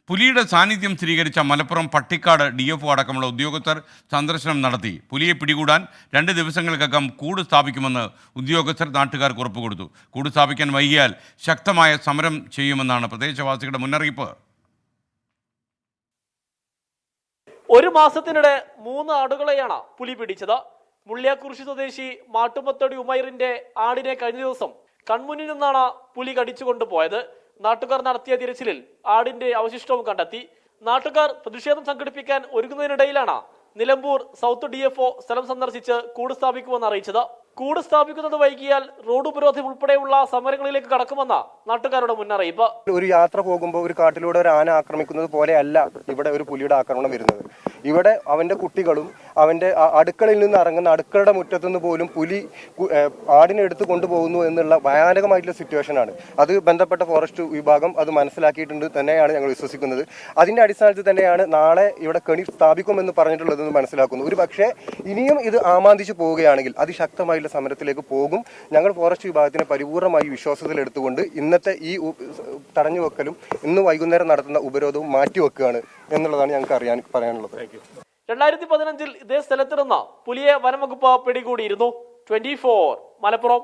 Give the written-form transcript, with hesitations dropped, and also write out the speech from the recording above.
പുലിയുടെ സാന്നിധ്യം സ്ഥിരീകരിച്ച മലപ്പുറം പട്ടിക്കാട് DFO അടക്കമുള്ള ഉദ്യോഗസ്ഥർ സന്ദർശനം നടത്തി. പുലിയെ പിടികൂടാൻ 2 ദിവസങ്ങൾക്കകം കൂട് സ്ഥാപിക്കുമെന്ന് ഉദ്യോഗസ്ഥർ നാട്ടുകാർക്ക് ഉറപ്പ് കൊടുത്തു. കൂട് സ്ഥാപിക്കാൻ വൈകിയാൽ ശക്തമായ സമരം ചെയ്യുമെന്നാണ് പ്രദേശവാസികളുടെ മുന്നറിയിപ്പ്. ഒരു മാസത്തിനിടെ 3 ആടുകളെയാണ് പുലി പിടിച്ചത്. മുള്ളിയാക്കുറിശി സ്വദേശി മാട്ടുമത്തടി ഉമൈറിന്റെ ആടിനെ കഴിഞ്ഞ ദിവസം കൺമുന്നിൽ നിന്നാണ് പുലി കടിച്ചുകൊണ്ടുപോയത്. നാട്ടുകാർ നടത്തിയ തിരച്ചിലിൽ ആടിന്റെ അവശിഷ്ടവും കണ്ടെത്തി. നാട്ടുകാർ പ്രതിഷേധം സംഘടിപ്പിക്കാൻ ഒരുങ്ങുന്നതിനിടയിലാണ് നിലമ്പൂർ സൗത്ത് DFO സ്ഥലം സന്ദർശിച്ച് കൂട് സ്ഥാപിക്കുമെന്ന് അറിയിച്ചത്. കൂട് സ്ഥാപിക്കുന്നത് വൈകിയാൽ റോഡ് ഉപരോധം ഉൾപ്പെടെയുള്ള സമരങ്ങളിലേക്ക് കടക്കുമെന്ന നാട്ടുകാരുടെ മുന്നറിയിപ്പ്. ഒരു യാത്ര പോകുമ്പോൾ ഒരു കാട്ടിലൂടെ ഒരു ആന ആക്രമിക്കുന്നത് പോലെയല്ല ഇവിടെ ഒരു പുലിയുടെ ആക്രമണം വരുന്നത്. ഇവിടെ അവന്റെ കുട്ടികളും അവന്റെ അടുക്കളയിൽ നിന്ന് ഇറങ്ങുന്ന അടുക്കളയുടെ മുറ്റത്തുനിന്ന് പോലും പുലി ആടിനെ എടുത്ത് കൊണ്ടുപോകുന്നു എന്നുള്ള ഭയാനകമായിട്ടുള്ള സിറ്റുവേഷനാണ്. അത് ബന്ധപ്പെട്ട ഫോറസ്റ്റ് വിഭാഗം അത് മനസ്സിലാക്കിയിട്ടുണ്ട് തന്നെയാണ് ഞങ്ങൾ വിശ്വസിക്കുന്നത്. അതിന്റെ അടിസ്ഥാനത്തിൽ തന്നെയാണ് നാളെ ഇവിടെ കെണി സ്ഥാപിക്കുമെന്ന് പറഞ്ഞിട്ടുള്ളതെന്ന് മനസ്സിലാക്കുന്നു. ഒരു പക്ഷേ ഇനിയും ഇത് ആമാന്തിച്ചു പോവുകയാണെങ്കിൽ അതിശക്തമായിട്ടുള്ള സമരത്തിലേക്ക് പോകും. ഞങ്ങൾ ഫോറസ്റ്റ് വിഭാഗത്തിനെ പരിപൂർണമായി വിശ്വാസത്തിലെടുത്തുകൊണ്ട് ഇന്നത്തെ ഈ തടഞ്ഞുവെക്കലും ഇന്ന് വൈകുന്നേരം നടത്തുന്ന ഉപരോധവും മാറ്റിവെക്കുകയാണ് എന്നുള്ളതാണ് ഞങ്ങൾക്ക് പറയാനുള്ളത്. 2015 ഇതേ സ്ഥലത്ത് നിന്ന് പുലിയെ വനംവകുപ്പ് പിടികൂടിയിരുന്നു. 24 മലപ്പുറം.